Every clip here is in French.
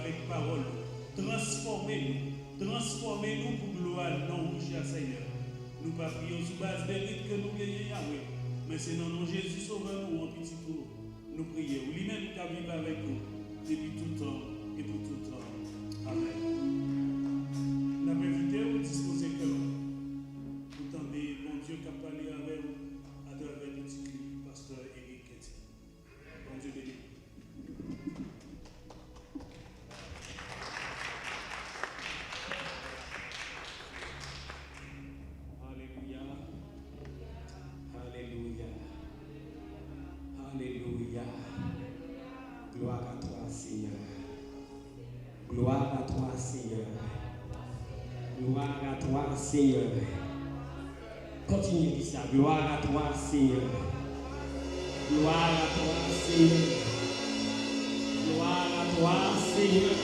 avec parole. Transformez-nous pour gloire, non, mon cher Seigneur. Nous ne prions sous base de rite que nous gagnons Yahweh. Mais c'est dans nom Jésus sauveur nous en petit tour. Nous prions. Lui-même qui a vécu avec nous depuis tout temps et pour tout temps. Amen. Nous avons invité au disposer cœur. Vous tendez, bon Dieu, qui a parlé avec vous à travers le petit pasteur Eric Ketty. Bon Dieu béni. Gloire à toi, Seigneur. Gloire à toi, Seigneur. Gloire à toi, Seigneur. Continue de dire ça. Gloire à toi, Seigneur. Gloire à toi, Seigneur. Gloire à toi, Seigneur.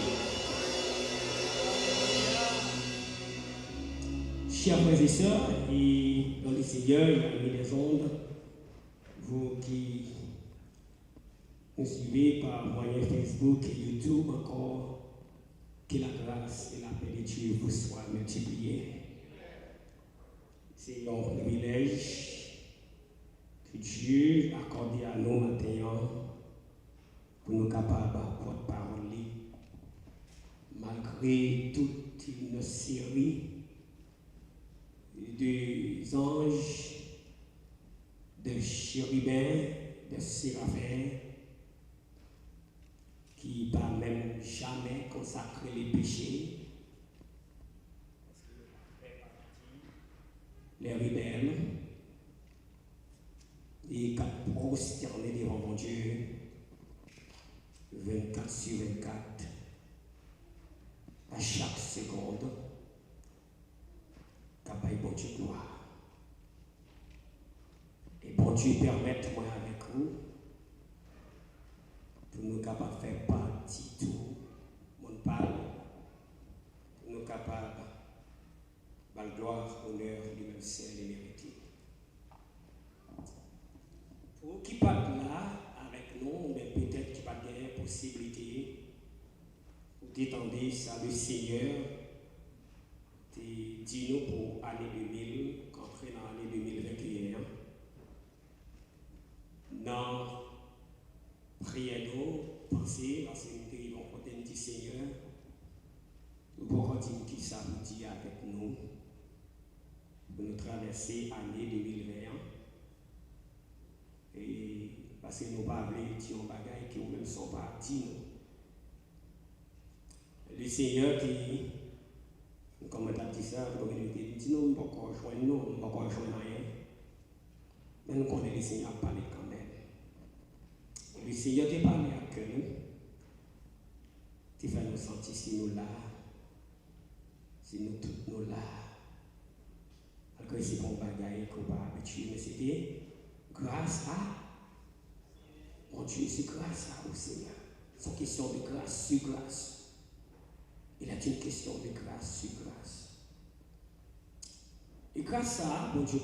Chers frères et sœurs, et dans le Seigneur, il y a des ondes, vous qui nous suivez par moyen Facebook et YouTube encore, que la grâce et la paix de Dieu vous soient multipliées. C'est un privilège que Dieu a accordé à nous maintenant pour nous capables de porter parole malgré toute une série de anges, de chérubins, de séraphins, qui n'a même jamais consacré les péchés, les rebelles, et qui a prosterné devant mon Dieu 24 sur 24, à chaque seconde, qui a pas eu bon Dieu gloire. Et bon Dieu permette-moi avec vous, pour nous capables de faire partie de tout mon parle, pour nous capables de gloire, honneur, lui-même seul et mérité. Pour qui partent là avec nous, mais peut-être qui pas de possibilité, ou d'étendre ça le Seigneur, dit-nous pour l'année 2000, qu'entrer dans l'année 2021. Non. Priez-nous, pensez, parce que nous avons côté du Seigneur, nous pouvons dire qui ça vous dit avec nous pour nous traverser l'année 2021. Et parce que nous parlons de des bagages qui ne sont pas dit. Le Seigneur qui, comme on a dit ça, nous dit nous ne pouvons pas rejoindre nous, ne pouvons pas rejoindre rien. Mais nous connaissons le Seigneur parler quand même. Le Seigneur t'a parlé à nous, tu fait nous sentir si nous là, si nous tous nous là. Alors que c'est bon bagaille qu'on va habituer, mais c'était grâce à mon Dieu, c'est grâce à au Seigneur. C'est une question de grâce sur grâce. Il a une question de grâce sur grâce. Et grâce à mon Dieu,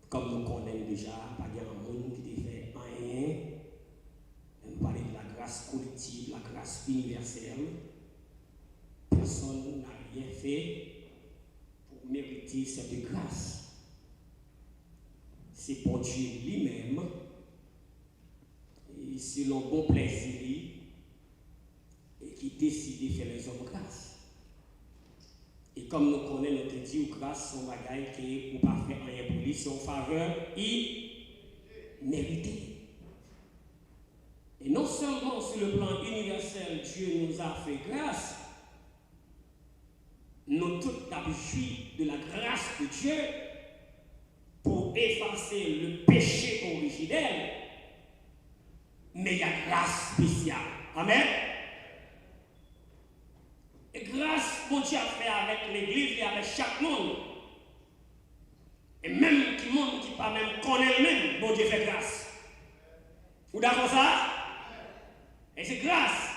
comme nous connaissons déjà, pas de monde qui fait rien. Nous parlons de la grâce collective, la grâce universelle. Personne n'a rien fait pour mériter cette grâce. C'est pour Dieu lui-même, et selon bon plaisir, et qui décide de faire les hommes grâce. Et comme nous connaissons notre Dieu, grâce son bagaille qui n'est pas fait rien pour lui, c'est en faveur imméritée. Et non seulement sur le plan universel, Dieu nous a fait grâce, nous tous avons joui de la grâce de Dieu pour effacer le péché originel, mais il y a grâce spéciale. Amen. Et grâce, mon Dieu a fait avec l'Église et avec chaque monde. Et même qui monde qui pas même connaît lui-même, mon Dieu fait grâce. Vous d'accord ça? Et c'est grâce.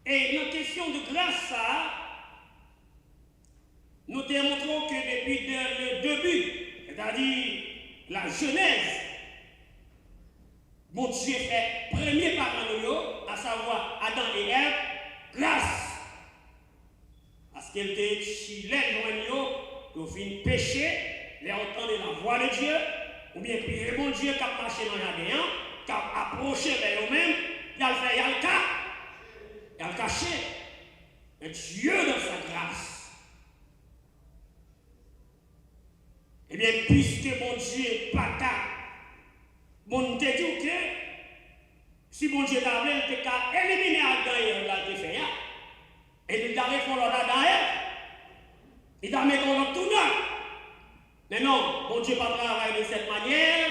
Et la question de grâce, ça, nous démontrons que depuis le début, c'est-à-dire la Genèse, mon Dieu fait premier parents, à savoir Adam et Ève, grâce. Parce qu'elle était chilène, ils ont fini péché, les entendre la voix de Dieu, ou bien prier bon Dieu qui a marché dans le jardin, qui a approché vers eux-mêmes, il a fait, il a caché. Mais Dieu dans sa grâce. Eh bien, puisque bon Dieu pas qu'à, bon te dit que si bon Dieu t'a voulu, il t'a éliminé Adam et Ève, il t'a fait, et il t'a fait l'autre Adam et Ève, il t'a mis dans l'autre tout neuf. Mais non, bon Dieu pas travailler de cette manière.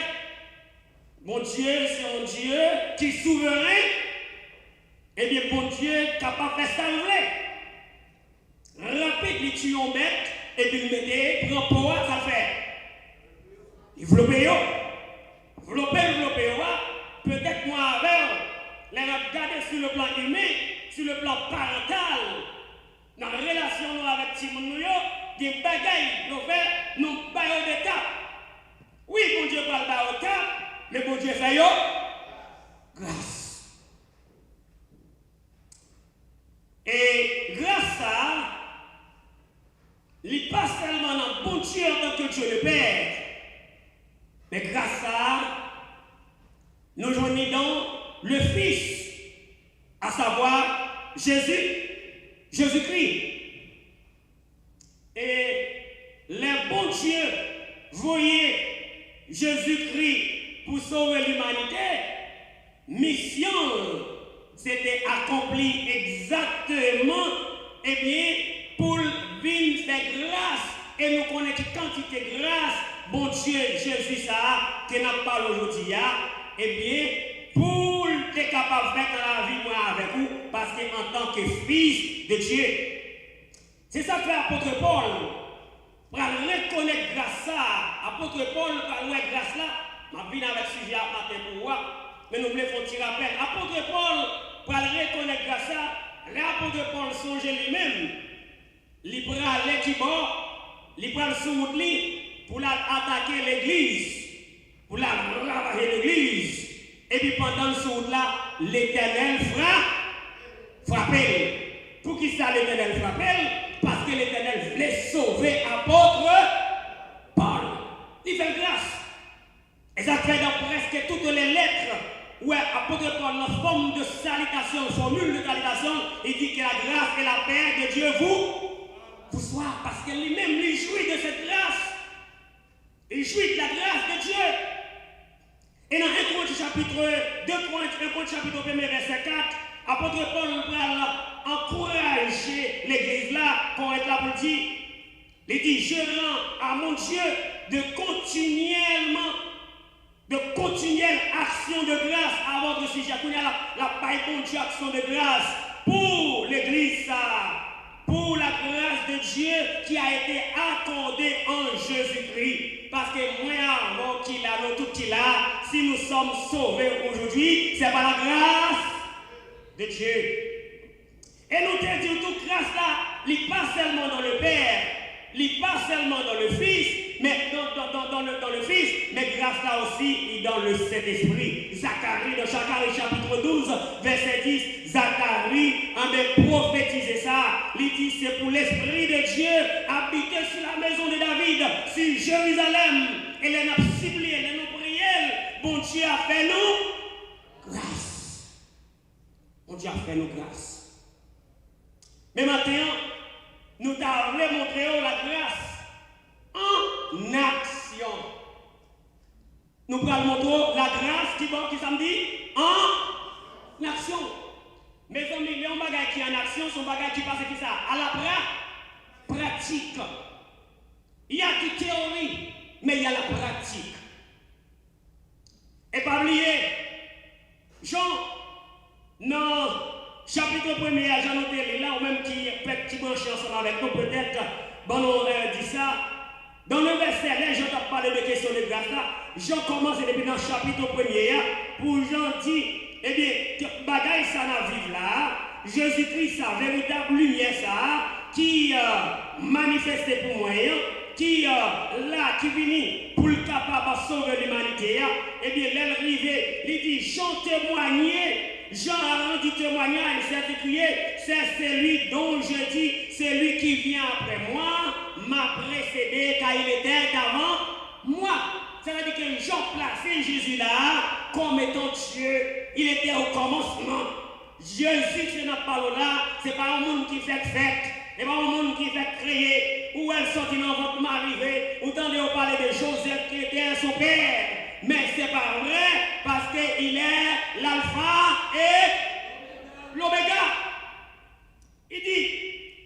Bon Dieu, c'est un Dieu qui est souverain. Eh bien, bon Dieu capable de faire ça, rapide, il tue un bête, et puis il mettait, prend poids, ça fait. Il développe, peut-être moi avec, les regarder sur le plan humain, sur le plan parental, dans la relation avec Timon, des bagailles, nous baillons des tapes. Oui, bon Dieu parle pas au cap, mais bon Dieu fait grâce. Et grâce à, il pas seulement dans bon Dieu en tant que Dieu le Père, mais grâce à, nous joignons dans le Fils, à savoir Jésus-Christ. Et les bons dieux voyaient Jésus-Christ pour sauver l'humanité. Mission s'était accomplie exactement, eh bien, pour venir faire grâce. Et nous connaissons quantité de grâce, bon Dieu, Jésus, ça, que n'a pas aujourd'hui, eh bien, pour être capable de faire la vie moi avec vous, parce qu'en tant que fils de Dieu, c'est ça que fait l'apôtre Paul. Pour reconnaître grâce ça, l'apôtre Paul, pour reconnaître grâce là, je viens avec ce sujet à matin pour moi, mais nous voulons faire un petit rappel. L'apôtre Paul, pour reconnaître grâce ça, l'apôtre Paul songeait lui-même, il prend l'équipement, il prend le sous lui pour attaquer l'église, pour la ravager l'église. Et puis pendant ce jour-là, l'Éternel frappait. Pour qui ça l'Éternel frappait? Parce que l'Éternel voulait sauver l'apôtre Paul. Il fait grâce. Et ça fait dans presque toutes les lettres où l'apôtre Paul, en forme de salutation, formule de salutation, il dit que la grâce et la paix de Dieu vous soient. Parce que lui-même, il jouit de cette grâce. Il jouit de la grâce de Dieu. Et dans 1 Corinthiens chapitre 2 Corinthiens chapitre 1 verset 4, apôtre Paul va encourager l'église là, pour être là pour dire, il dit, je rends à mon Dieu de continuelle action de grâce à votre sujet. Il y a la paille bon Dieu, action de grâce pour l'église ça, pour la grâce de Dieu qui a été accordée en Jésus-Christ. Parce que moi, avant qu'il a, nous tout qu'il a, si nous sommes sauvés aujourd'hui, c'est par la grâce de Dieu. Et nous te disons toute grâce là, il n'est pas seulement dans le Père, il n'est pas seulement dans le Fils, mais dans le Fils, mais grâce là aussi dans le Saint-Esprit. Zacharie, dans Zacharie chapitre 12, verset 10, Zacharie a prophétisé ça. Il dit c'est pour l'Esprit de Dieu habiter sur la maison de David, sur Jérusalem. Et les n'a supplié, les nous prié. Bon Dieu a fait nous grâce. Bon Dieu a fait nous grâce. Mais maintenant, nous t'avons montré la grâce en action. Nous allons montrer la grâce qui samedi en action. Mes amis, les bagages qui sont en action sont bagages qui passent qui ça à la pratique. Il y a des théories, mais il y a la pratique. Et pas oublier, Jean, non. Chapitre 1er, Jean noté là, ou même qui branche ensemble avec nous, peut-être, bon, on dit ça. Dans le verset, là, Jean t'a parlé de questions de grâce là. Jean commence depuis dans le chapitre 1er, pour Jean dit, eh bien, bagaille ça n'a vivre là, Jésus-Christ, sa véritable lumière, ça, qui manifestait pour moi, qui là, qui vient pour le capable de sauver l'humanité, eh bien, l'arrivée, il dit, Jean témoignait Jean a rendu témoignage, c'est écrit, c'est celui dont je dis, celui qui vient après moi m'a précédé car il était avant moi. Ça veut dire que Jean plaçait Jésus là comme étant Dieu. Il était au commencement. Jésus, c'est notre parole là, c'est pas un monde qui fait fête, c'est pas un monde qui fait créer, où elle sortit dans votre arrivée, ou tendez au parler de Joseph qui était son père. Mais c'est pas vrai, parce qu'il est l'alpha et l'oméga. Il dit,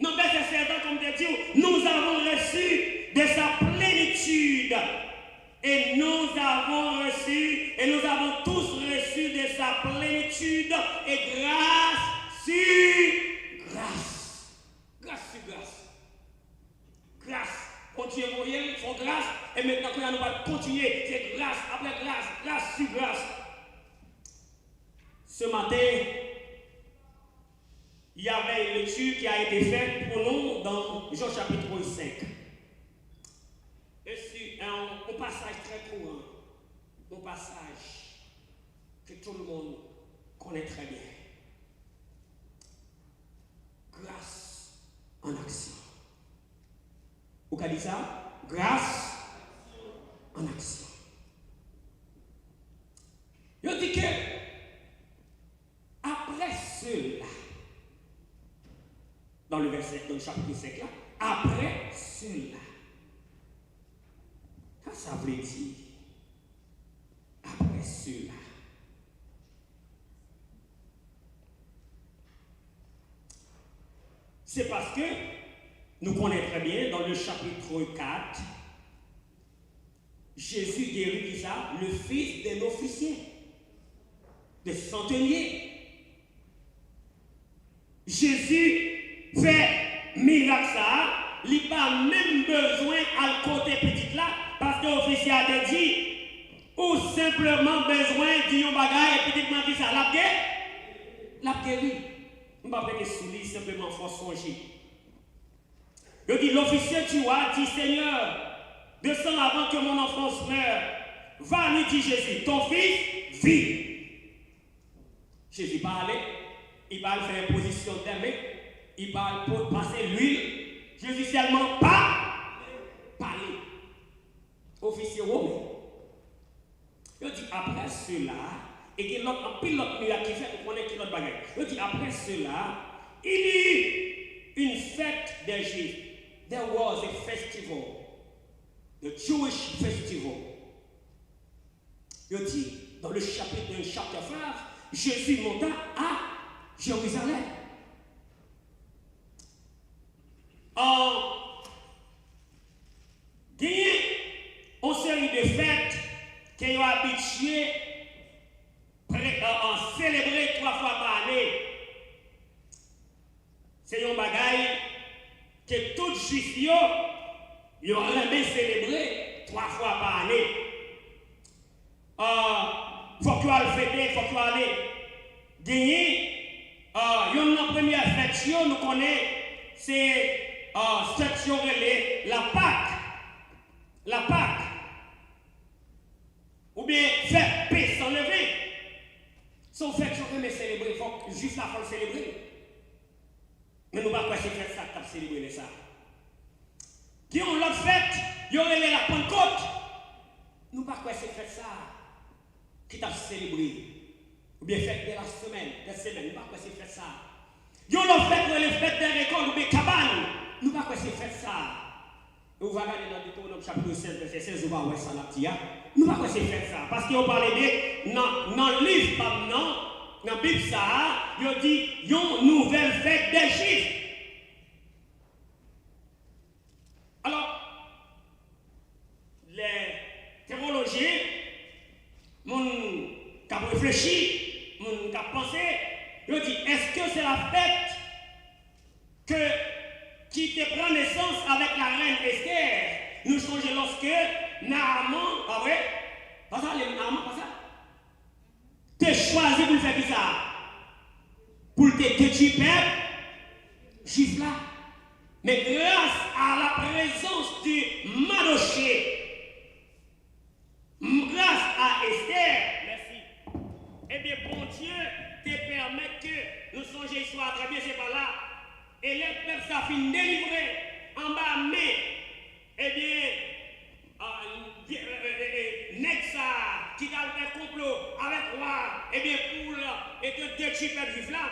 non, mais c'est certain, comme tu dis, nous avons reçu de sa plénitude. Et nous avons reçu, et nous avons tous reçu de sa plénitude, et grâce sur grâce. Grâce sur grâce. Grâce. Continuez, vous voyez, son grâce, et maintenant, nous allons continuer, c'est grâce, après grâce, grâce sur grâce. Ce matin, il y avait une lecture qui a été faite pour nous dans Jean chapitre 5. Et c'est un passage très courant, un passage que tout le monde connaît très bien. Grâce en action. Vous avez dit ça? Grâce en action. Il dit que après cela, dans le verset, dans le chapitre 5 là, après cela, ça veut dire après cela. C'est parce que nous connaissons très bien dans le chapitre 4, Jésus guérit ça, le fils d'un officier, de centenier. Jésus fait miracle ça, il n'a pas même besoin à côté petit là, parce que l'officier a dit, ou simplement besoin d'un bagage et petitement dit ça, la guéri. Je ne vais pas souligner simplement force songer. Il dit, l'officier tu vois, dit Seigneur, descends avant que mon enfance meure. Va, lui dit Jésus, ton fils vit. Jésus parle, il va faire une position d'aimer, il va passer l'huile. Jésus seulement pas parler. Officier romain. Il dit après cela, et qu'il y a un pilote qui fait qu'on connaît l'autre bagage. Il dit après cela, il y eut une fête des Juifs. There was a festival, the Jewish festival. Il dit dans le chapitre 1, chapter 5, Jésus monta à Jérusalem. Gagné une série de fêtes qui ont habitué à célébrer 3 fois par année. C'est un bagage que tout juif ils ont jamais célébré 3 fois par année. Faut que tu ailles fêter, faut que tu ailles gagner. Une première fête, nous connaissons, c'est cette journée, la Pâque. La Pâque. Ou bien faire paix sans lever. Son fête, je veux me célébrer, il faut juste la faut célébrer. Mais nous ne pouvons pas faire ça pour célébrer ça. Qui ont l'autre fête, ils ont la Pentecôte. Nous ne pouvons pas faire ça qui t'a célébré. Ou bien fête de la semaine, nous ne pouvons pas faire ça. Ils ont l'autre fête, les fêtes des récoltes ou des cabanes. Nous ne pouvons pas faire ça. Et vous allez regarder dans Deutéronome chapitre 16, verset 16, vous allez voir ça là. Nous ne pouvons pas faire ça. Parce qu'ils ont parlé de, dans le livre, dans la Bible, ils ont dit, ils ont une nouvelle fête des Juifs. Alors, les théologiens, qui ont réfléchi, qui ont pensé, ils ont dit, est-ce que c'est la fête qui te prend naissance avec la reine Esther? Nous changeons lorsque Naaman, ah ouais, pas ça, les Naaman, pas ça. T'es choisi pour faire ça. Pour te détruire peuple, juif là. Mais grâce à la présence du Madoché, grâce à Esther, merci. Eh bien, bon Dieu, te changer l'histoire très bien, c'est pas là. Et les peuples ça fin délivré en bas, mais, eh bien, Nexa, qui a fait complot avec roi, eh bien, pour te détruire le juif là,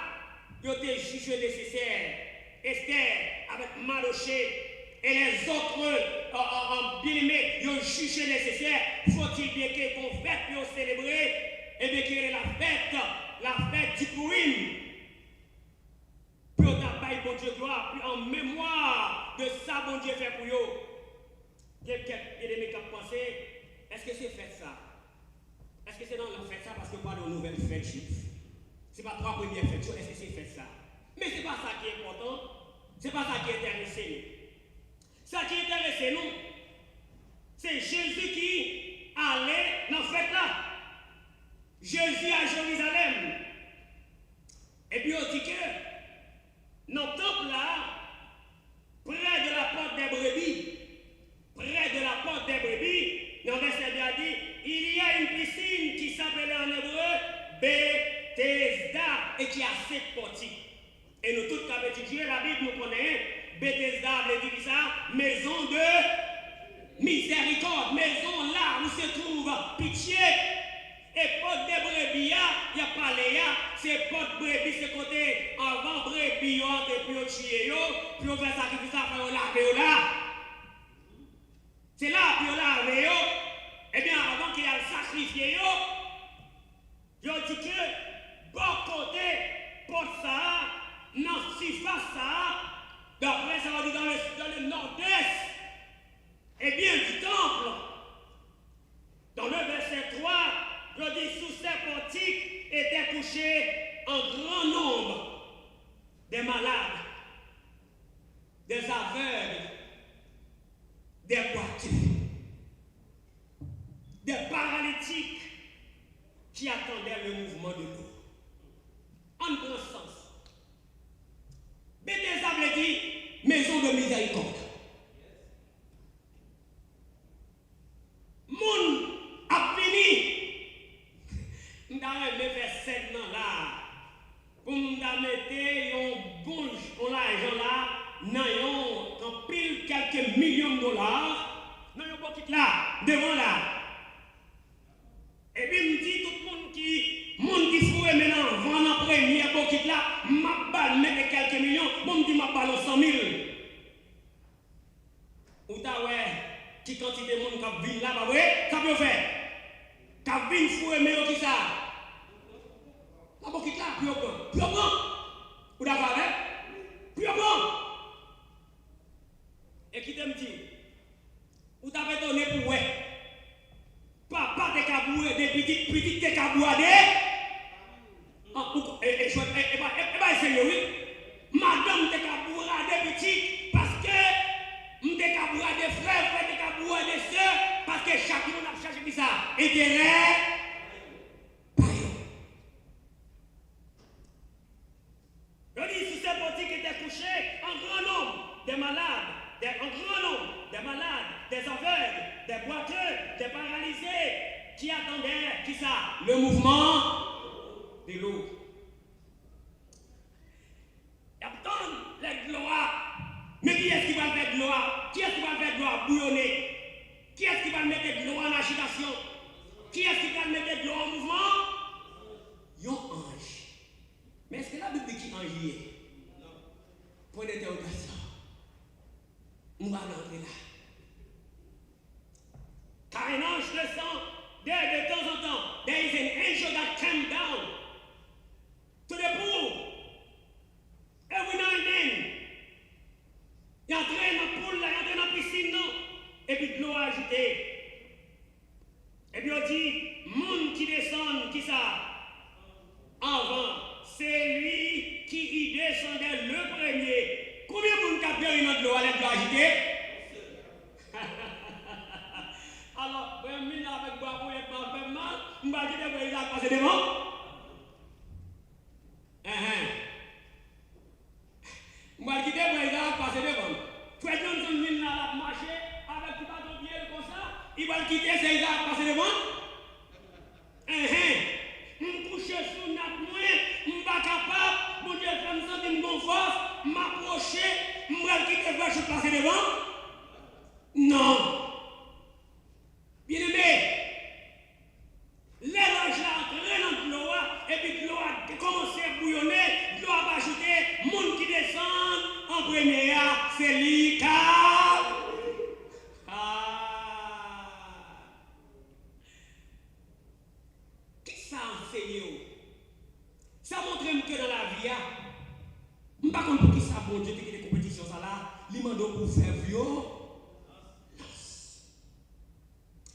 ils ont jugé nécessaire. Esther, avec Maloché, et les autres bien-aimés, ils ont jugé nécessaire. Faut-il bien qu'on fête pour célébrer, eh bien, qu'il y ait la fête du Purim. Pour t'appeler, bon Dieu, gloire, puis en mémoire de ça, bon Dieu, fait pour eux. Quelqu'un bien-aimé qui a pensé, est-ce que c'est fait ça? Est-ce que c'est dans la fête ça parce que pas de nouvelles fêtes juives? C'est pas trois premières fêtes, est-ce que c'est fait ça? Mais c'est pas ça qui est important, c'est pas ça qui intéresse nous. Ça qui intéresse nous, c'est Jésus qui allait dans cette fête là. Jésus à Jérusalem. Et puis on dit que dans le temple là, près de la porte des brebis, dans le verset 2 a dit, il y a une piscine qui s'appelait en hébreu Bethesda et qui a 7 portiques. Et nous tous qui avons étudié la Bible, nous connaissons Bethesda, veut dire ça, maison de miséricorde, maison là où se trouve pitié. Et porte des brebis, il n'y a pas les c'est porte brebis, c'est côté avant brebis, et puis on tue, puis on fait sacrifice, après on lave là. C'est là, puis on lave, eh bien avant qu'il y ait le sacrifié, je dis que bon côté, porte ça, non, surface ça, d'après ça va dire dans le nord-est, et bien du temple. Dans le verset 3, je dis sous ces portiques étaient couchés en grand nombre des malades, des aveugles, des boiteux, des paralytiques qui attendaient le mouvement de l'eau. En grand sens. Bethesda veut dire maison de miséricorde. Moun a fini. M'dare me faire 7 ans là. Pour m'dare mettre un bon l'argent là, en pile quelques millions de dollars, dans un pocket là, devant là. Et puis me dit tout le monde qui fouet maintenant, vend en premier pocket là, m'a balle mettre quelques millions, bon me dit m'a balle 100 000. Ou ta ouais, qui quantité de monde qui vient là, bah ouais, ça peut faire. Qui vient fouet mais qui ça? La pocket là, puis on prend. Ou d'accord avec? Puis on prend. Et qui t'aime dit, ou t'avais donné pour ouais, papa te caboué, des petites te cabouadé, et c'est oui, madame te cabouadé petit, parce que m'te cabouadé frère, te cabouadé sœur, parce que chacun a cherché ça, intérêt, je dis, sous ces boutiques étaient couchés en grand nombre des malades. Un grand nombre de malades, des aveugles, des boiteux, des paralysés qui attendaient, qui ça? Le mouvement de l'eau. Ils attendent les gloires. Mais qui est-ce qui va faire gloire? Qui est-ce qui va faire gloire bouillonner? Qui est-ce qui va mettre gloire en agitation? Qui est-ce qui va mettre gloire en mouvement? Un ange. Mais est-ce que la Bible dit qui ange est? Point d'interrogation. On va rentrer là. Car un ange descend de temps en temps. There is an angel that came down to the pool. Every now and then. Il entre dans la poule, il entre dans la piscine, non? Et puis de l'eau ajoutée. Et puis on dit, monde qui descend, qui ça? Avant, c'est lui qui y descendait le premier. Combien de monde qui a perdu notre l'eau à l'aide de l'eau agitée? Alors, ben, mine avec bois pour être pas fait mal, on va dire que vous avez passé devant. On va dire que vous avez passé devant. Fred Johnson mine là, marcher avec tout bâton pied comme ça, il va le quitter, c'est il va passer devant. On couche sous notre moins, on va capable, mon Dieu, passer devant? Non. Bien aimé, les anges là entrés dans l'eau et puis l'eau a commencé à bouillonner, l'eau a ajouté, monde qui descend en premier, c'est lui car. Qui ça enseigne? Ça montre que dans la vie, je ne sais pas pour qui ça bon Dieu qui des compétitions ça là, il m'a pour faire violence.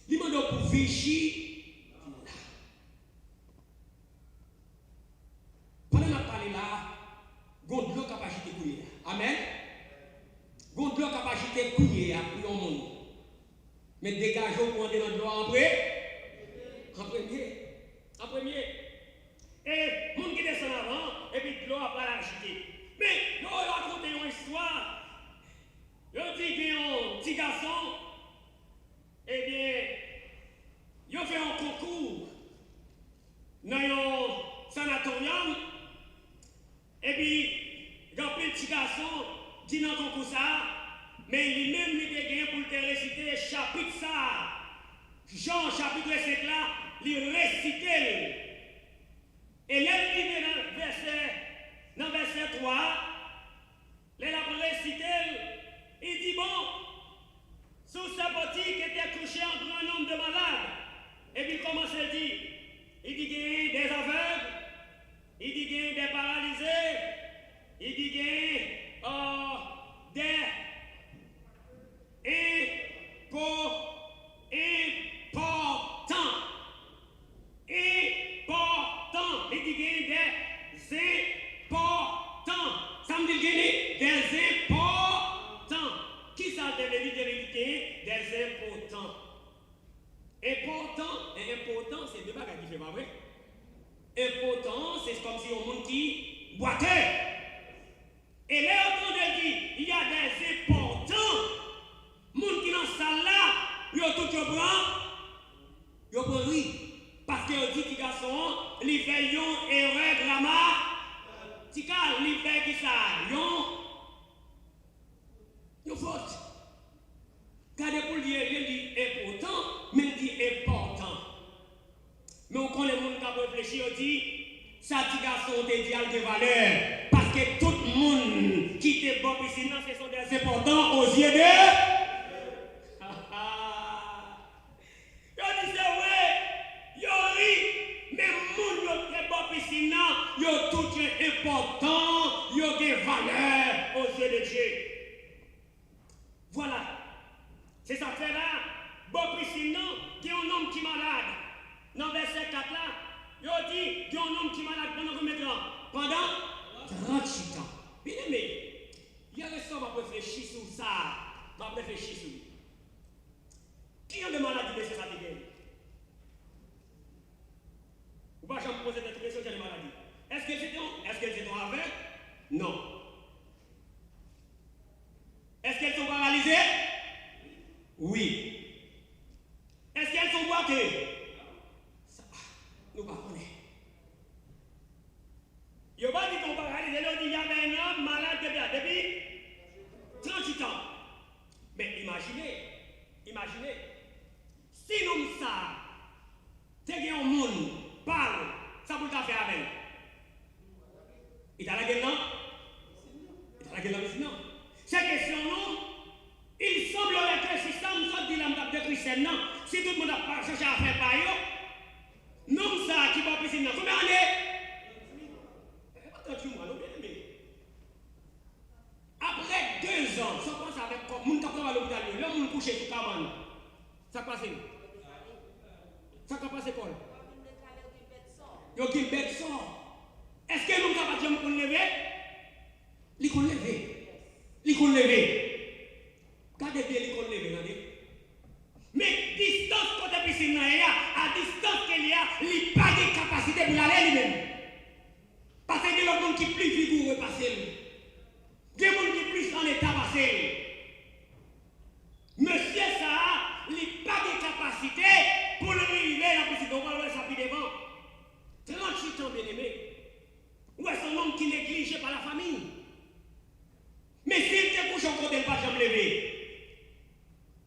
Il m'a pour vichy. Pendant la parole là, gondlo capacité couiller. Amen. Gondlo capacité couiller pour un monde. Mais dégageons pour entrer dans l'eau en premier. En premier. Et monde qui descend avant, et puis l'eau a pas l'agiter. Mais l'eau a raconté une histoire. Il dit qu'il y a un petit garçon, eh bien, il a fait un concours dans un sanatorium. Et puis, il y a un petit garçon qui dans le concours ça, mais lui-même, il a gagné pour le réciter chapitre ça. Jean, chapitre 5 là, il récite. Et là, il est dans verset 3, il a récité, il dit bon, sous sa boutique était couché un grand nombre de malades. Et puis il commence à dire, il dit qu'il y a des aveugles, il dit qu'il y a des paralysés, il dit qu'il y a des importants. Il dit qu'il y a des importants. Ça me dit qu'il y a des importants. Qui ça devait dire des importants? Important, c'est deux bagages différents, vrai? Important, c'est comme si on monde qui boitait. Et là, on dit, il y a des importants. Monde qui dans la salle là, ils ont tout ils prennent oui. Parce que dit que garçon, ils font une erreur grammaticale. Ils font qui ça? Une faute. Regardez pour dire, il dit important, mais il dit important. Mais on connaît les gens qui ont réfléchi, on dit, ça petit garçon te dit à de valeur. Parce que tout le monde qui te bon ici, ce sont des importants aux yeux de. Yo dit c'est vrai, yo ri, mais moun yo te bon ici, yo tout est important, yo des valeurs aux yeux de Dieu. Voilà. C'est ça fait là, bon piscine, qui est un homme qui est malade. Dans verset 4 là, il dit qu'il y a un homme qui est malade pendant combien de temps? Pendant 38 ans. Bien aimé, il y a des gens qui réfléchir sur ça. Je réfléchir sur lui. Qui a des maladies, monsieur Satigé? Vous ne pouvez pas me poser des questions sur les maladies. Est-ce qu'elles sont aveugles? Non. Est-ce qu'elles sont paralysées? Oui. Est-ce qu'elles sont boitées? Nous ne connaissons pas. Il n'y a pas dit qu'on paralysé, il dit qu'il y avait un homme malade depuis 38 ans. Mais imaginez, si nous ça, c'est qu'il y a un monde parle, ça peut faire avec. Il a la gueule non? Il a la gueule non? C'est question non? Il semblerait que si ça nous a dit l'âme de Christian, si tout le monde a pas cherché à faire par eux, non ça qui va piscine, combien d'années? 38 mois, non bien aimé. Après 2 ans, ça passe avec quoi? Moun qui va à l'hôpital, là moun couché sur Kaman. Ça passe. Ça passe quoi? Yo qui bête sort. Est-ce que nous capable de nous lever? Li kon lever. Gardez bien li kon lever, regardez. Mais distance côté piscine à distance qu'il y a, il pas de capacité pour aller lui-même. Parce que il y a des gens qui plus vigoureux passer. Des gens qui plus en état passer. Monsieur ça, il pas de capacité pour le arriver là pour se voir ça puis devant. 38 ans bien aimé. Où est son homme qui est négligé par la famille? Mais s'il te couche en côté, il ne va jamais lever.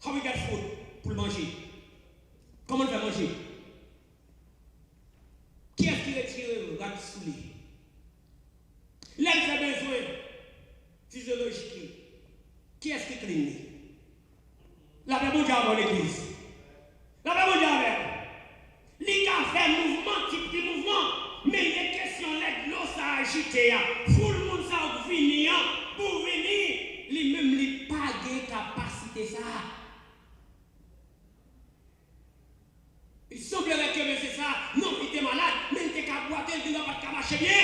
How we get food pour manger? Comment on fait manger? Qui est-ce qui retire le rat sous lui? L'homme a besoin physiologique. Qui est-ce qui cligne? La Bible dit avant l'église. La Bible dit avant. Il a fait mouvement, type de mouvement. Mais il est question de l'eau ça agité. Tout le monde ça venir pour venir. Lui-même, il n'a pas de capacité ça. Il semblerait que c'est ça. Non, il était malade. Mais il était qu'à boiter, il n'a pas de marcher bien.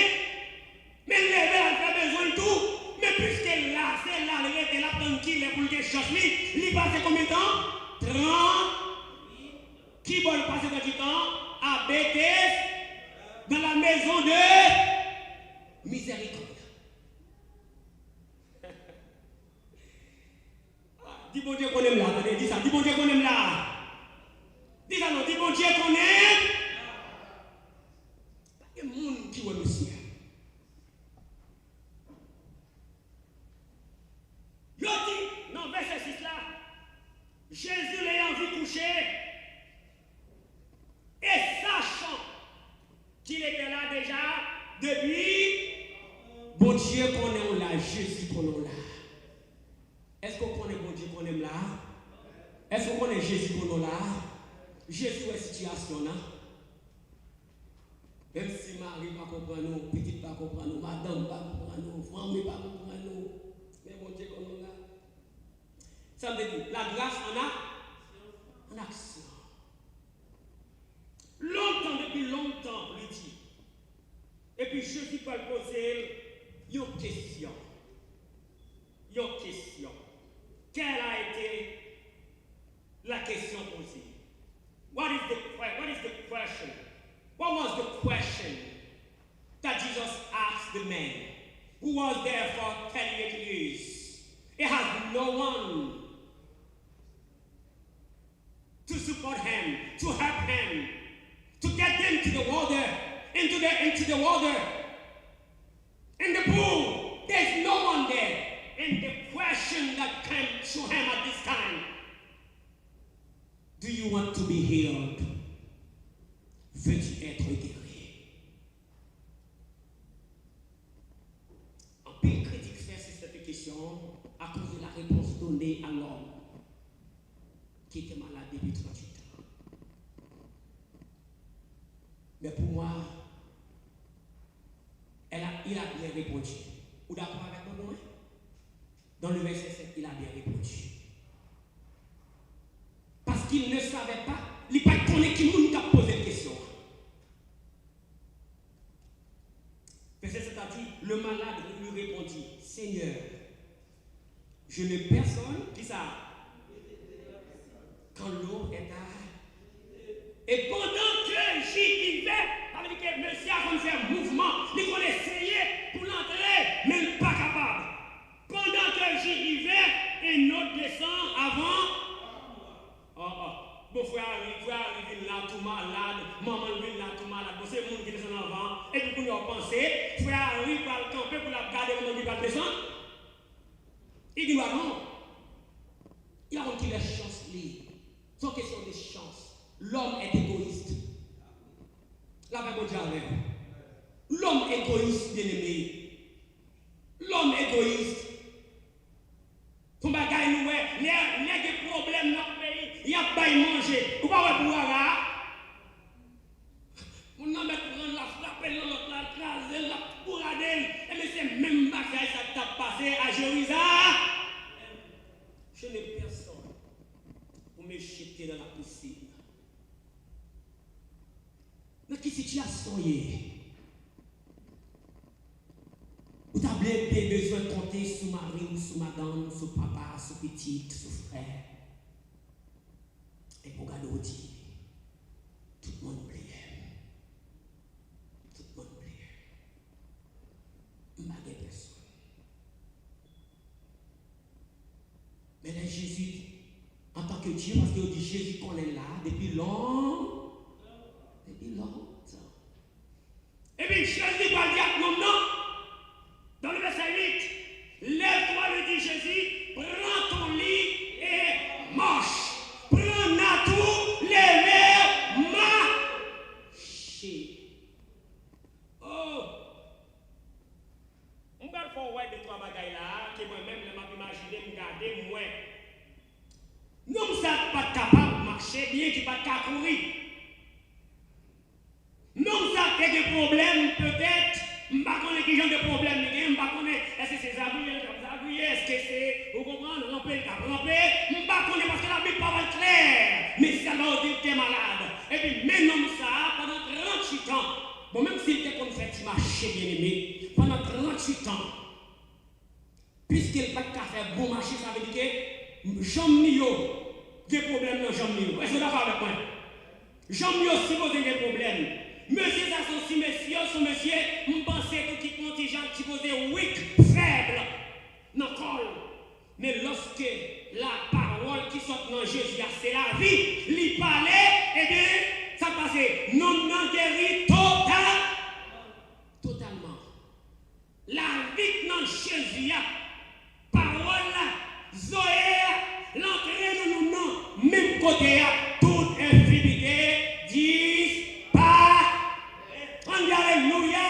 Mais il avait besoin de tout. Mais puisque là, c'est là, il était là tranquille pour le chercher. Il passe combien de temps? 30. Qui va passer combien de temps? À Bethesda, dans la maison de miséricorde. Dis bon Dieu qu'on aime là, dis ça, dis bon Dieu qu'on aime là. Dis ça non, dis bon Dieu qu'on aime. Il y a des gens qui voient monsieur. Il dit, non, verset 6 là, Jésus l'ayant vu coucher, et sachant qu'il était là déjà depuis, bon Dieu qu'on aime là, Jésus qu'on aime là. Est-ce qu'on connaît bon Dieu qu'on aime là? Est-ce qu'on connaît Jésus qu'on aime là? Jésus est situation là. Même si Marie ne comprend pas nous, petite ne comprend nous, madame ne comprend nous, femme ne comprend nous, mais bon Dieu qu'on aime là. Ça veut dire, la grâce en action. Longtemps, depuis longtemps, lui dit. Et puis Jésus peut poser une question. Une question. Quelle a été la question posée? What is the question? What was the question that Jesus asked the man who was there for 38 years? He has no one to support him, to help him, to get them to the water, into the water, in the pool. There's no one there. And the question that came to him at this time, do you want to be healed? Veux-tu être guéri? Un peu critique fait sur cette question à cause de la réponse donnée à l'homme qui était malade depuis 38 ans. Mais pour moi, il a bien répondu. Vous d'accord avec moi? Dans le verset 7, il a bien répondu. Parce qu'il ne savait pas, il n'a pas connu qui nous a posé la question. Verset 7 a dit, le malade lui répondit, Seigneur, je n'ai personne qui ça. Quand l'eau est à. Et pendant que j'y vivais, ça veut dire que monsieur a fait un mouvement, il connaît essayer pour l'entrer, mais il n'est pas capable. Pendant que j'y vivais, un autre descend avant. Mon frère arrive là tout malade, maman vient là tout malade, c'est le monde qui descend avant, et puis pour nous penser, frère arrive par le camper pour la garder comment il va descendre. Il dit non. Il a rendu les chances libres. Sans question de chance. L'homme est égoïste. La Bible dit avec. L'homme égoïste, bien aimé. L'homme égoïste. Son bagage nous est, il y a des problèmes dans le pays, il y a pas à manger. Vous pas pouvoir là. Mon nom est prendre la frappe, l'autre la craser, la bourrader. Et mais c'est même bagage ça t'a passé à Jérusalem. Je n'ai personne pour me jeter dans la piscine. Mais quelle situation y est? Vous avez besoin de compter sur mari ou sur madame, sur papa, sur petite, sur frère. Et pour garder au dit, tout le monde prie. Tout le monde prie. Je ne sais pas personne. Mais là, Jésus, en tant que Dieu, parce qu'il dit Jésus qu'on est là depuis longtemps. Depuis longtemps. Et puis Jésus va dire non. Dans le verset 8, lève-toi, lui dit Jésus, prends ton bien qui va pas courir. Non, ça fait des problèmes, peut-être. Je ne sais pas qui genre de problème, je ne sais pas est-ce que c'est Zaguier, est-ce que c'est, vous comprenez, ramper, je ne sais pas parce que la Bible parle clair, mais ça va dire que tu es malade. Et puis, maintenant, ça, pendant 38 ans, bon, même s'il était comme fait marcher bien aimé, pendant 38 ans, puisqu'il n'a pas de faire bon marché, ça veut dire que j'aime des problèmes dans j'aime. Est-ce que vous êtes d'accord avec moi? J'aime supposé des problèmes. Monsieur, ça sont si messieurs, son monsieur, je pensais que qui contingent qui posait weak, faible, dans le col. Mais lorsque la parole qui sort dans Jésus, c'est la vie, lui parlait, eh bien, ça passait. Non, non, guéri totalement. La vie dans Jésus, parole, Zoé, l'entrée de nous, non, même côté, toute infirmité, alléluia.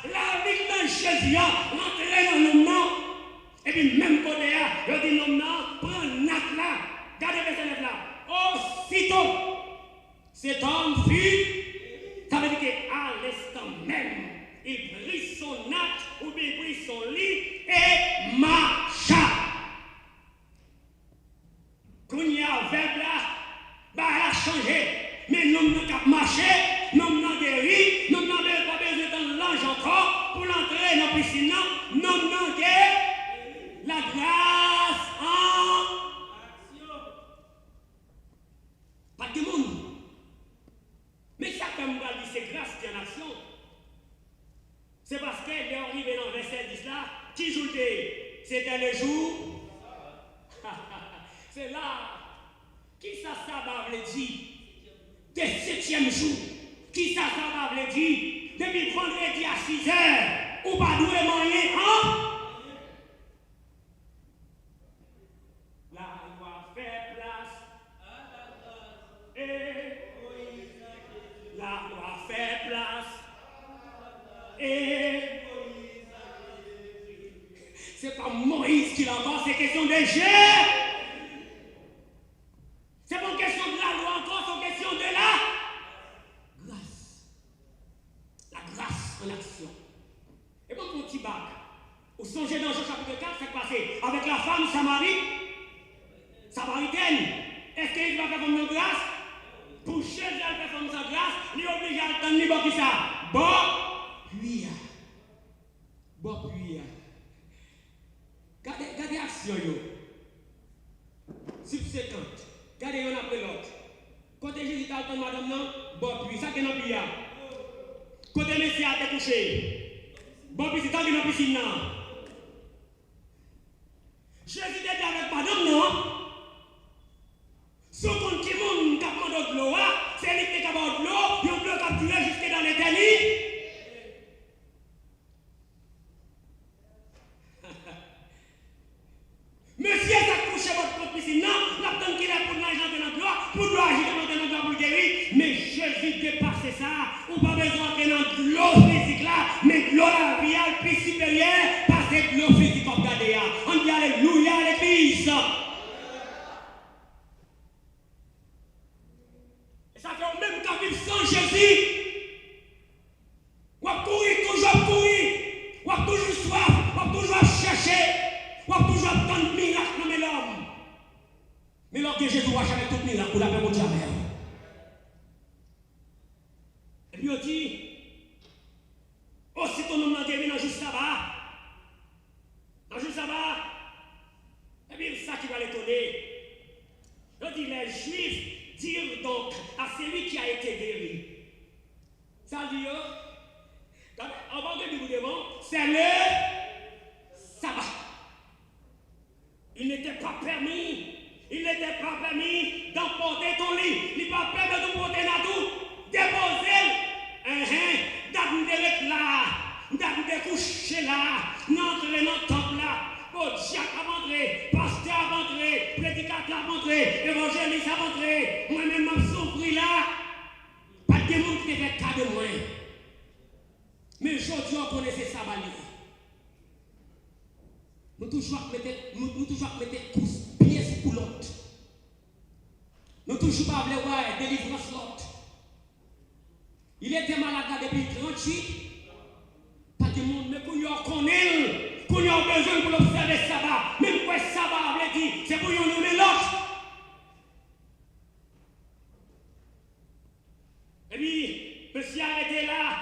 La vie dans Jésus, l'entrée dans nos noms. Et puis même côté, je dis non, prends Nat là. Regardez verset 9 là. Aussitôt, cet homme fit, ça veut dire qu'à l'instant même, il prit son Nat ou bien il prit son lit et marcha. Quand il y a un verbe là, bah, elle a changé. Mais nous n'avons pas marché, nous n'avons guéri, nous n'avons pas besoin de l'ange encore pour l'entrer dans la piscine. Nous n'avons que la grâce en action. Pas de monde. Mais ça, comme on dit, c'est grâce qui est en action. C'est parce qu'elle est arrivée dans le verset 10 là, qui jouait? C'était le jour. C'est là. Qui ça veut dire? Des 7e jour. Qui ça veut dire? Depuis vendredi à 6 heures, ou pas doué moyen, hein? La loi fait place à la grâce. Et la loi fait place. Et c'est pas Moïse qui l'envoie, c'est question de Dieu. C'est pas question de la loi encore, c'est question de la grâce. La grâce en action. Et bon, mon petit bac, vous songez dans Jean chapitre 4, c'est passé avec la femme samaritaine. Est-ce qu'il va faire comme une grâce? Pour Jésus, elle fait comme sa grâce, il est obligé à attendre les qui ça. Bon, puis. Gardez action, yo. Subséquente. Regardez un après l'autre. Côté Jésus a entendu madame non, bon puis ça qui est dans le pillard. Côté Messie a été couché. Bon puis c'est ça qui est dans la piscine non. Jésus était avec madame non. Ce qu'on qui monde qui a demandé de l'eau, c'est lui qui a demandé de l'eau, il y a de l'eau qui a duré jusque dans l'éternité. Monsieur a couché votre propre piscine, non, l'attend qu'il est pour l'argent de notre gloire, pour agir dans notre gloire pour guérir, mais Jésus dépasse ça, ou pas besoin que dans l'eau physique là, mais l'eau la vie plus supérieure, parce que l'eau physique comme regardez, on dit alléluia à l'église. Et ça fait au même temps vivre sans Jésus, on va courir, on va toujours soif, on va toujours chercher. On va toujours attendre miracle dans l'homme. Mais lorsque Jésus va jamais tout miracle, on l'a fait mon jamais. Et puis on dit, aussitôt nous avons guéri dans le jour sabbat. Dans le jour sabbat, et bien ça qui va l'étonner. On dit, les Juifs dirent donc à celui qui a été guéri. Ça dit, avant de vous devant, c'est le sabbat. Il n'était pas permis d'emporter ton lit. Il n'est pas permis de porter la tout. Déposer. D'être là. D'être couché là. D'entrer dans le temple là. Oh, Jacques a rentré. Pasteur a rentré. Prédicateur a rentré. Évangéliste a rentré. Moi-même, je souffre là. Pas de monde qui fait cas de moi. Mais aujourd'hui, on connaissait ça. Nous toujours mettons pièce pour l'autre. toujours pas voulu voir délivrance l'autre. Il était malade là depuis 38. Pas de monde, mais qu'on y a connaît, qu'on y a besoin pour l'observer sabbat. Même quoi sabbat, on veut dire, c'est pour y nommer l'autre. Et puis, monsieur arrêté là,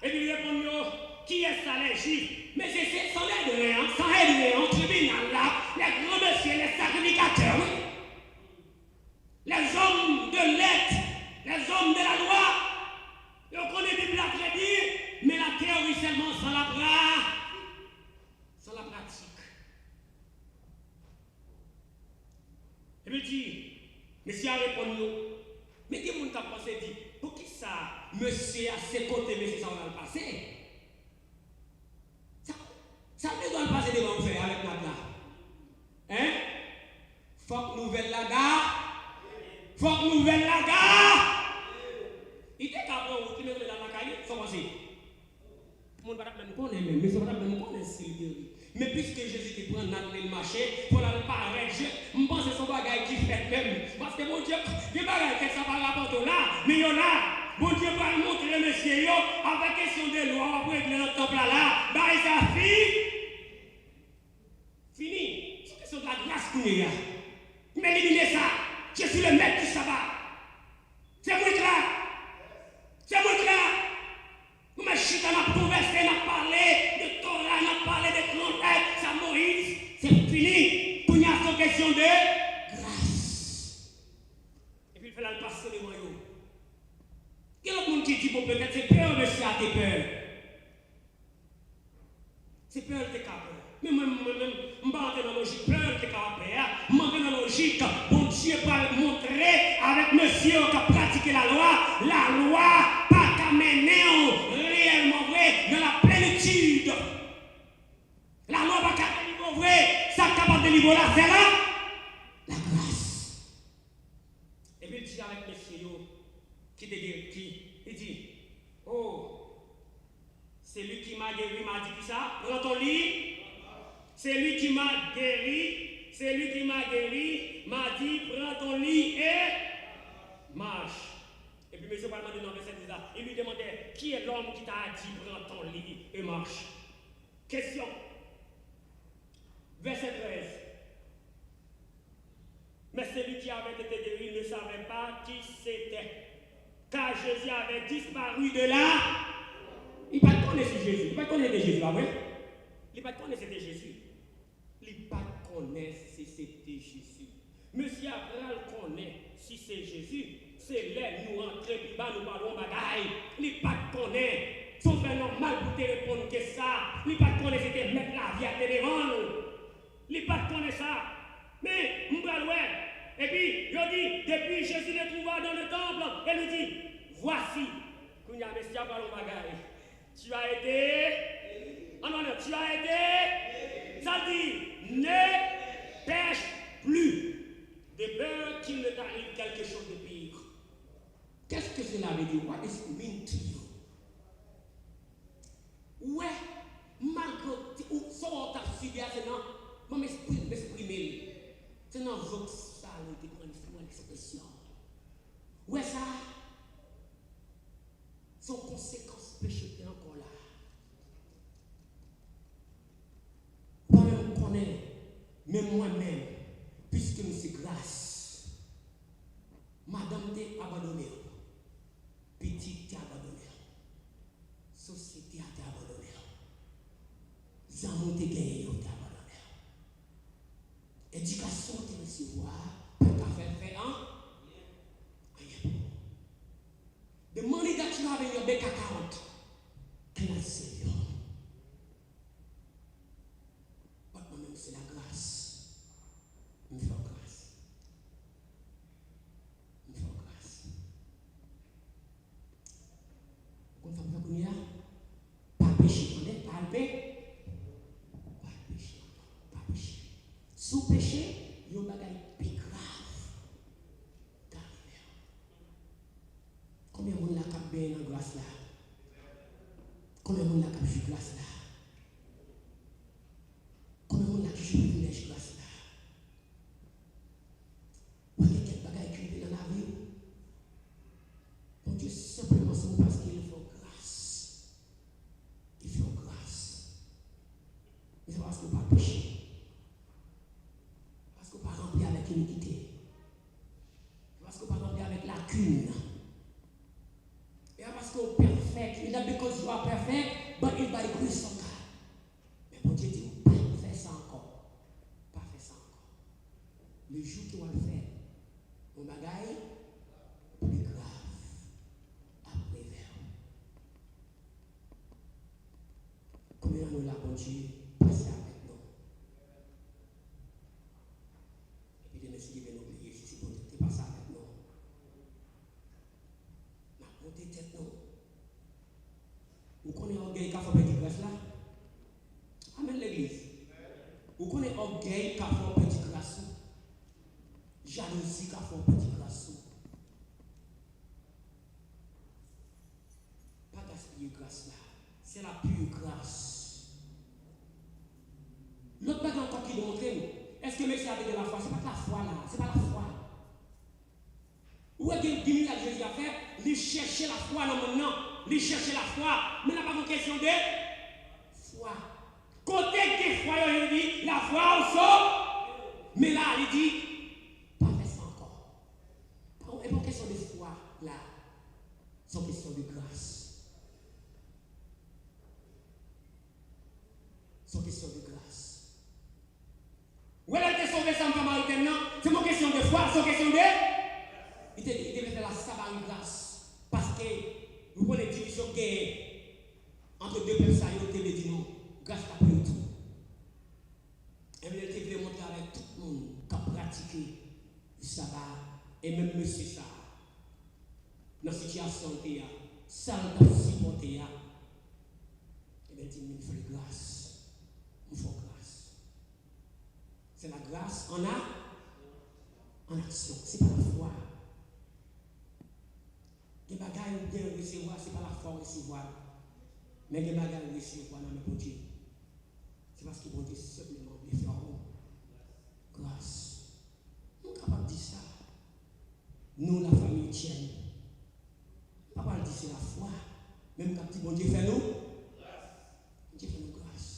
et puis il répond, qui est ça les juifs? Mais c'est sans aide rien, sans aide rien, en tribunal là, les grands messieurs, les sacrificateurs, les hommes de lettres, les hommes de la loi, et on connaît des blagues très bien, mais la théorie seulement sans la pratique. Et puis dit, monsieur a répondu, mais qui monde t'a pensé dit, pour qui ça, monsieur à ses côtés, monsieur ça va le passer? Ça ne doit pas passer devant faire avec notre là. Hein? Faut que nouvelle la gare. Faut que nouvelle la gare. Il était capable de mettre dans la caille, faut passer. Mon ne même connaît même, mais ça va même connaître Sylvie. Mais puisque Jésus qui prend notre le marché, pour la paraître, je pense que c'est son bagage qui fait même. Parce que mon Dieu, il y a bagage qui ça va rapporter là, mais il y en a. Mon Dieu va montrer monsieur avec question de loi, après que le temple là, bah ça fini. C'est question de la grâce qu'on y a. Mais éliminez ça. Je suis le maître du sabbat. C'est moi là. C'est moi là. Vous m'avez chuté, on a conversé, on a parlé de Torah, on a parlé de contexte, ça Moïse. C'est fini. Pour y a une question de grâce. Et puis il fait la passer les royaumes. Il y a d'autres monde qui dit bon, peut-être c'est peur, monsieur, à tes peurs. C'est peur, t'es capable. Mais moi-même, je ne suis pas dans la logique, peur, t'es capable. Je suis dans la logique, bon Dieu va montrer avec monsieur qui a pratiqué la loi, pas qu'à mener réellement vrai dans la plénitude. La loi pas qu'à délivrer vrai, ça capable de délivrer là, c'est là, la grâce. Et puis il dit avec monsieur, qui te dit, il dit, oh, c'est lui qui m'a guéri, m'a dit ça, prends ton lit. C'est lui qui m'a guéri, m'a dit, prends ton lit et marche. Et puis monsieur Parlement dans le verset 10 là, il lui demandait, qui est l'homme qui t'a dit, prends ton lit et marche? Question. Verset 13. Mais celui qui avait été guéri ne savait pas qui c'était. Car Jésus avait disparu de là. Il ne connaissait pas Jésus. Il ne connaissait Jésus, pas vrai? Il ne connaissait pas Jésus. Il ne connaissait si c'était Jésus. Monsieur Abraham connaît si c'est Jésus. C'est là nous rentrons, puis nous parlons bagaille. Il ne connaît. Sauf un normal pour te répondre que ça. Il ne connaît c'était mettre la vie à te devant nous. Il ne connaît ça. Mais, et puis, il dit, depuis Jésus le trouva dans le temple, et lui dit, voici, qu'il y a Messia parlons bagaille. Tu as été, tu as été, ça dit, ne pêche plus, de peur qu'il ne t'arrive quelque chose de pire. Qu'est-ce que cela veut dire? What is mean to you? Ouais, malgré tout, ça on t'a suivi à ce nom, mon esprit m'exprimer. C'est dans votre salle qui prend une expression. Ouais, ça, son conséquence péché est encore là. Moi-même connais, mais moi-même, puisque nous c'est grâce, madame t'es abandonnée, petite t'es abandonnée, société t'es abandonnée, zamon t'es gagné t'es abandonné, éducation t'es recevoir, pas qu'à faire, hein? The money that you have in your bank account cannot save you. But moi-même, c'est la grâce. Il me fait grâce. Il me fait grâce. Quand ça me fait qu'on y a, pas péché, on est pas péché. Pas péché, pas péché. Sous péché, il y a un bagage plus grave. Combien de monde a bien dans la grâce là? Combien de monde a joué grâce là? Combien de monde a joué privilège grâce là? Ou quelqu'un qui a écrit dans la vie? parce qu'on pas péché. Parce qu'on pas rempli avec iniquité. Parce qu'on pas rempli avec lacune. Et parce qu'on est perfect. Il a because you are perfect, but it's by the grace of God. Mais bon Dieu dit, pas faire ça encore. Pas faire ça encore. Le jour qu'on va le faire, on bagaille plus grave après vers. Combien nous la bon Dieu passer avec nous? Et puis de merci de nous oublier si c'est bon Dieu qui passe avec nous. La bonté tête nous. Vous connaissez orgueil qu'a fait petit grâce là? Amen l'église. Vous connaissez orgueil qu'a fait petit grâce? Jalousie qu'a fait petit grâce? Pas gaspiller grâce là. C'est la pure grâce. L'autre bagage encore qui démontre, est-ce que monsieur avait de la foi? Ce n'est pas de la foi là, ce n'est pas la foi. Où est-ce que Jésus a fait? Il cherchait la foi dans mon nom, il cherchait la foi, mais il n'a pas une question de foi. Côté des foi, il dit la foi aussi, mais là il dit pas fait ça encore. Et pas question de foi là, c'est une question de grâce. C'est une question de grâce. Où est-ce que sauvé ça en maintenant? C'est une question de foi, c'est une question de. Il devait faire la sabbat une grâce. Parce que vous prenez division entre deux personnes, il devait dire non, grâce à tout. Et il devait montrer avec tout le monde qui a pratiqué le sabbat et même monsieur ça. Dans la situation qu'il y a, ça l'a supporté. Et bien, il dit, il faut grâce. Il faut grâce. C'est la grâce en action. Ce n'est pas la foi. Les bagages bien recevoir, ce n'est pas la foi recevoir. Mais les bagages recevoir dans le bon Dieu. C'est parce que bon Dieu simplement les faire grâce. Nous sommes capables de dire ça. Nous, la famille tienne. Nous ne pouvons pas dire c'est la foi. Même quand bon Dieu fait nous, Dieu fait nous grâce.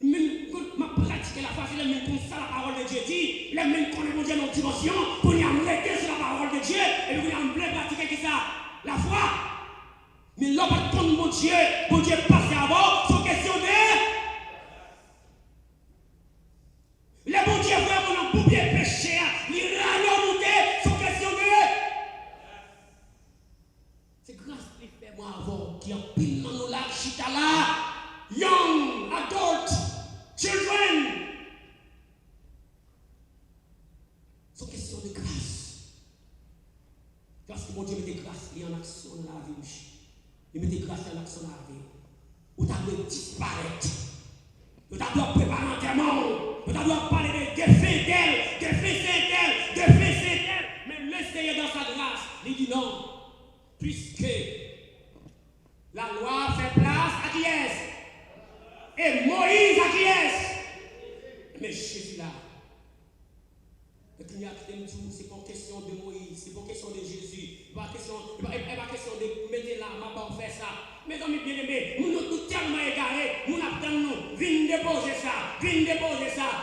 Même quand ma pratique la foi, c'est le même comme ça la parole de Dieu dit. Le même qu'on est bon Dieu dans une dimension, pour y arrêter sur la parole de Dieu, et pour y en pratiquer qui ça? La foi. Mais là, par contre, mon Dieu passe avant, c'est question de. Le bon Dieu vraiment pour bien pécher, il râle monter, c'est question de. C'est grâce qui fait moi avant, qui en pile dans nos lacs, chita là, young, adult, children. C'est question de grâce. Parce que mon Dieu met des grâces en action dans la vie. Il met des grâces en action dans la vie. Vous avez disparaître. Vous avez préparer l'enterrement. Vous avez parler de défaits d'elle, défaits c'est d'elle, défaits c'est d'elle. Mais le Seigneur dans sa grâce, il dit non. Puisque la loi fait place à qui est-ce? Et Moïse à qui est-ce? Mais Jésus là. Ce n'est pas question de Moïse, ce n'est pas question de Jésus, ce n'est pas question de mettre là, ma part faire ça. Mes amis bien-aimés, nous sommes tellement égarés, nous attendons, viens déposer ça,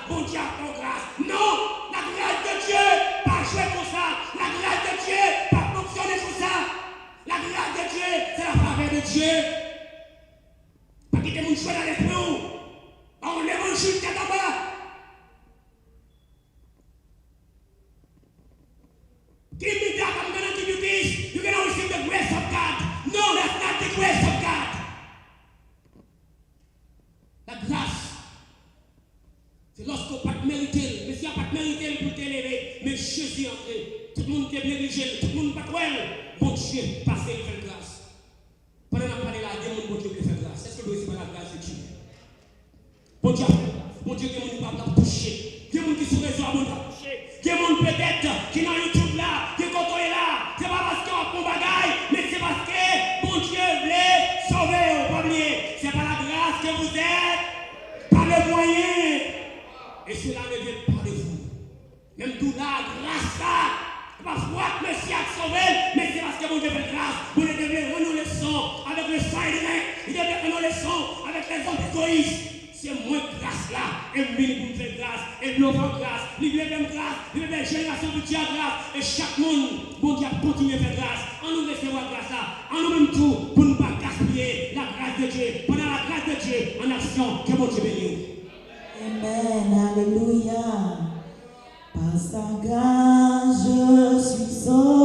bon Dieu a ton grâce. Non, la grâce de Dieu, pas jouer comme ça, la grâce de Dieu, pas fonctionner comme ça. La grâce de Dieu, c'est la faveur de Dieu. Pas quitter mon choix dans l'esprit, on lève un chute là-bas. Give me that, I'm going to give you this. You're going to receive the grace of God. No, that's not the grace of God. La grâce, c'est lorsqu'on n'a pas mérité, mais s'il n'y a pas mérité pour t'élever, mais Jésus est entré. Tout le monde est négligé, tout le monde n'est pas cruel. Bon Dieu, passez et fait grâce. Pendant qu'on parle là, il y a bon Dieu qui fait grâce. Est-ce que vous recevez la grâce de Dieu? Bon Dieu, bon Dieu, il y a des gens qui ne toucher. Il y a des gens qui sont réseaux à mon toucher. Il y a des gens peut-être qui dans YouTube là, qui sont là. Ce n'est pas parce qu'on a un bagaille, mais c'est parce que bon Dieu voulait sauver. Pas oublier, ce n'est pas la grâce que vous êtes, pas le moyen. Et cela ne vient pas de vous. Même tout là, grâce à, parce que Messie a sauvé, mais c'est parce que bon Dieu fait grâce. Vous devez renouer le sang avec le sang et le il devait renouer le sang avec les hommes égoïstes. c'est moins grâce là, et venir pour faire grâce, et nous faire grâce, libérer même grâce, libérer génération de Dieu grâce, et chaque monde, bon Dieu continue à faire grâce, en nous recevoir grâce là, en nous même tout, pour ne pas gaspiller la grâce de Dieu, pendant la grâce de Dieu, en action, que mon Dieu bénisse. Amen, alléluia. Par sa grâce, je suis sauvé.